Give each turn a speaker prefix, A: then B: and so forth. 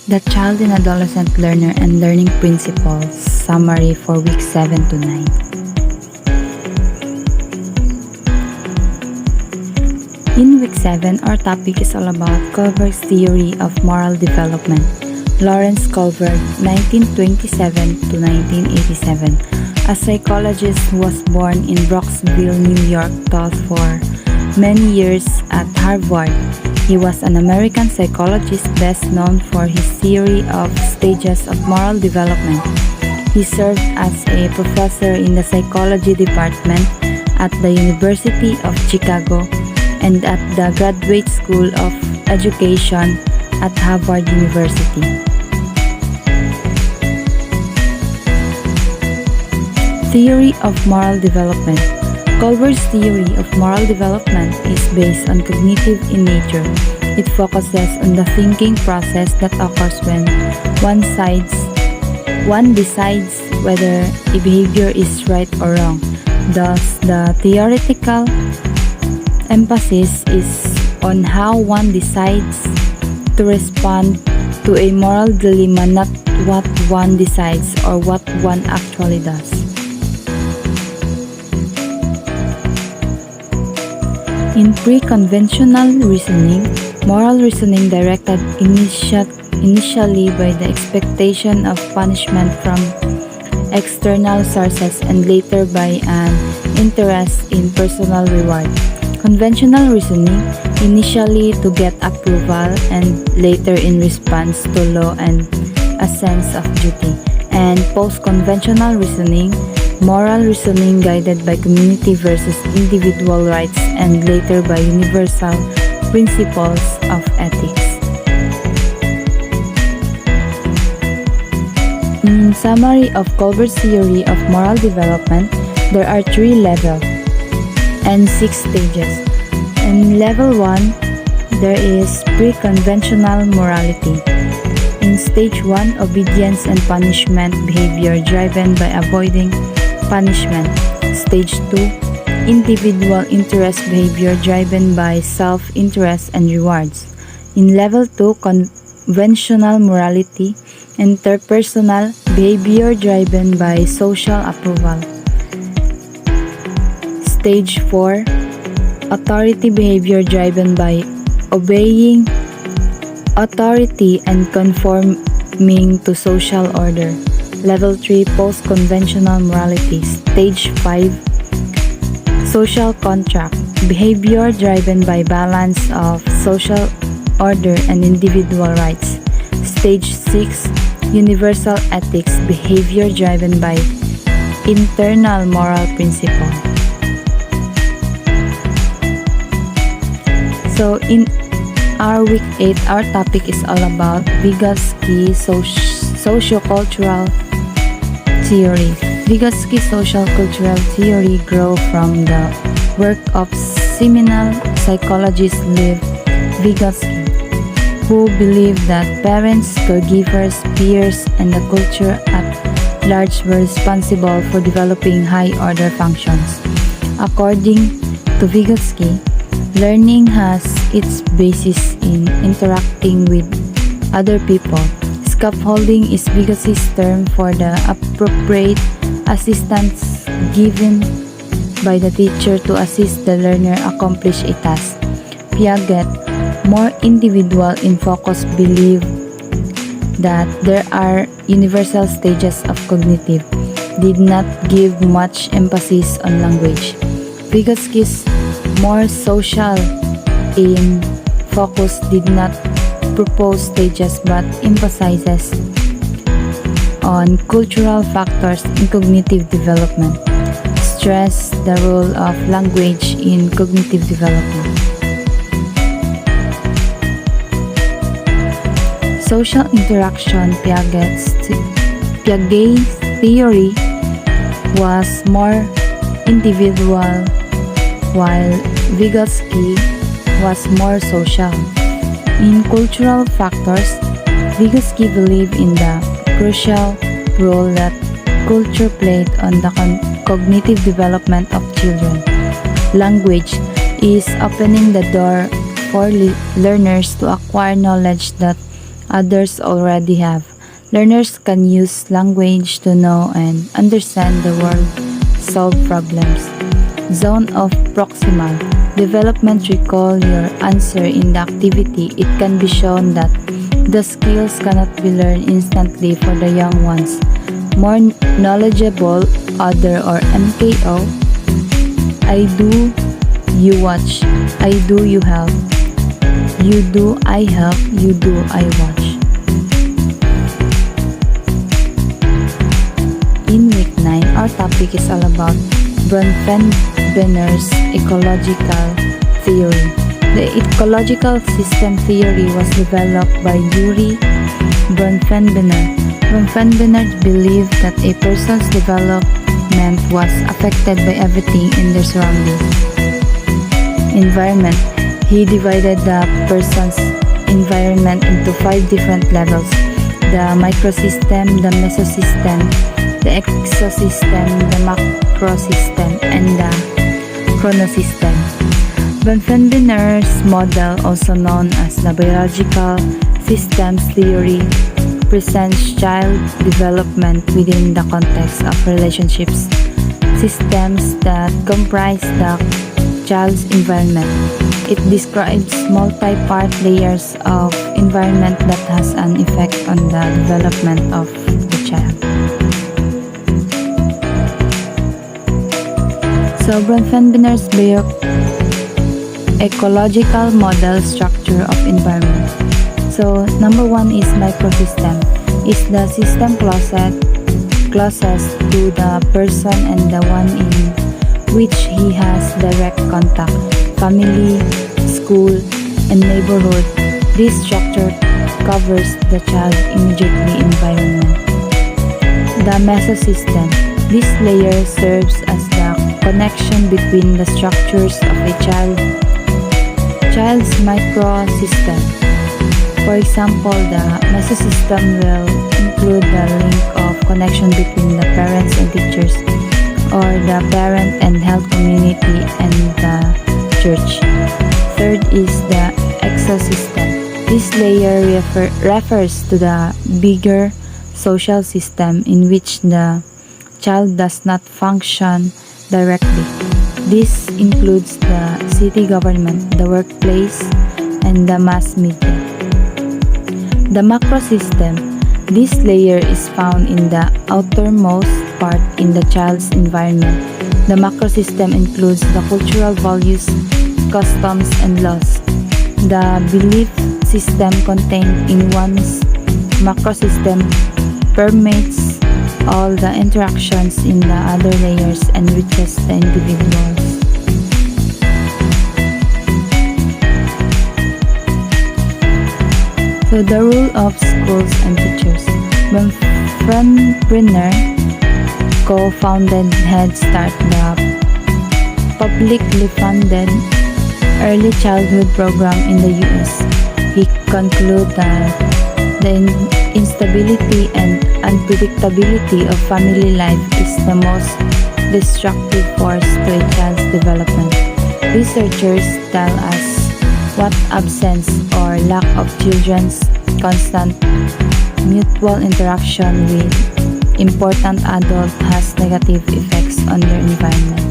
A: The Child and Adolescent Learner and Learning Principles Summary for Week 7 to 9. In Week 7, our topic is all about Kohlberg's theory of moral development. Lawrence Kohlberg, 1927 to 1987, a psychologist who was born in Bronxville, New York, taught for many years at Harvard. He was an American psychologist best known for his theory of stages of moral development. He served as a professor in the psychology department at the University of Chicago and at the Graduate School of Education at Harvard University. Theory of moral development. Kohlberg's theory of moral development is based on cognitive in nature. It focuses on the thinking process that occurs when one decides whether a behavior is right or wrong. Thus, the theoretical emphasis is on how one decides to respond to a moral dilemma, not what one decides or what one actually does. In pre-conventional reasoning, moral reasoning directed initially by the expectation of punishment from external sources and later by an interest in personal reward. Conventional reasoning, initially to get approval and later in response to law and a sense of duty. And post-conventional reasoning, moral reasoning guided by community versus individual rights and later by universal principles of ethics. In summary of Kohlberg's theory of moral development, there are 3 levels and 6 stages. In level 1, there is pre-conventional morality. In stage 1, obedience and punishment behavior driven by avoiding punishment. Stage 2, individual interest behavior driven by self-interest and rewards. In level 2, conventional morality, interpersonal behavior driven by social approval. Stage 4, authority behavior driven by obeying authority and conforming to social order. Level 3, post-conventional morality. Stage 5, social contract, behavior driven by balance of social order and individual rights. Stage 6, universal ethics, behavior driven by internal moral principle. So in our week 8, our topic is all about Vygotsky sociocultural theory. Vygotsky social cultural theory grew from the work of seminal psychologist Lev Vygotsky, who believed that parents, caregivers, peers, and the culture at large were responsible for developing high-order functions. According to Vygotsky, learning has its basis in interacting with other people. Scaffolding is Vygotski's term for the appropriate assistance given by the teacher to assist the learner accomplish a task. Piaget, more individual in focus, believed that there are universal stages of cognitive, did not give much emphasis on language. Vygotsky's more social in focus did not propose stages but emphasizes on cultural factors in cognitive development, stress the role of language in cognitive development. Social interaction. Piaget's theory was more individual while Vygotsky was more social. In cultural factors, Vygotsky believed in the crucial role that culture played on the cognitive development of children. Language is opening the door for learners to acquire knowledge that others already have. Learners can use language to know and understand the world, solve problems. Zone of proximal development. Recall your answer in the activity. It can be shown that the skills cannot be learned instantly for the young ones. More knowledgeable, other or MKO. I do, you watch. I do, you help. You do, I help. You do, I watch. In week 9, our topic is all about Bronfenbrenner's ecological theory. The ecological system theory was developed by Yuri Bronfenbrenner. Bronfenbrenner believed that a person's development was affected by everything in their surroundings. Environment. He divided the person's environment into 5 different levels: the microsystem, the mesosystem, the exosystem, the macrosystem, and the chronosystem. Bronfenbrenner's model, also known as the biological systems theory, presents child development within the context of relationships systems that comprise the child's environment. It describes multi-part layers of environment that has an effect on the development of the child. So Bronfenbrenner's ecological model structure of environment. So number 1 is microsystem. Is the system closest to the person and the one in which he has direct contact: family, school, and neighborhood. This structure covers the child's immediate environment. The mesosystem. This layer serves as the connection between the structures of a child's microsystem. For example, the mesosystem will include the link of connection between the parents and teachers, or the parent and health community and the church. Third is the exosystem. This layer refers to the bigger social system in which the child does not function directly. This includes the city government, the workplace, and the mass media. The macrosystem. This layer is found in the outermost part in the child's environment. The macrosystem includes the cultural values, customs, and laws. The belief system contained in one's macrosystem permeates all the interactions in the other layers and reaches the individuals. So the role of schools and teachers. Bronfenbrenner co-founded Head Start, the publicly funded early childhood program in the US. He concluded that the instability and unpredictability of family life is the most destructive force to a child's development. Researchers tell us what absence or lack of children's constant mutual interaction with important adults has negative effects on their environment.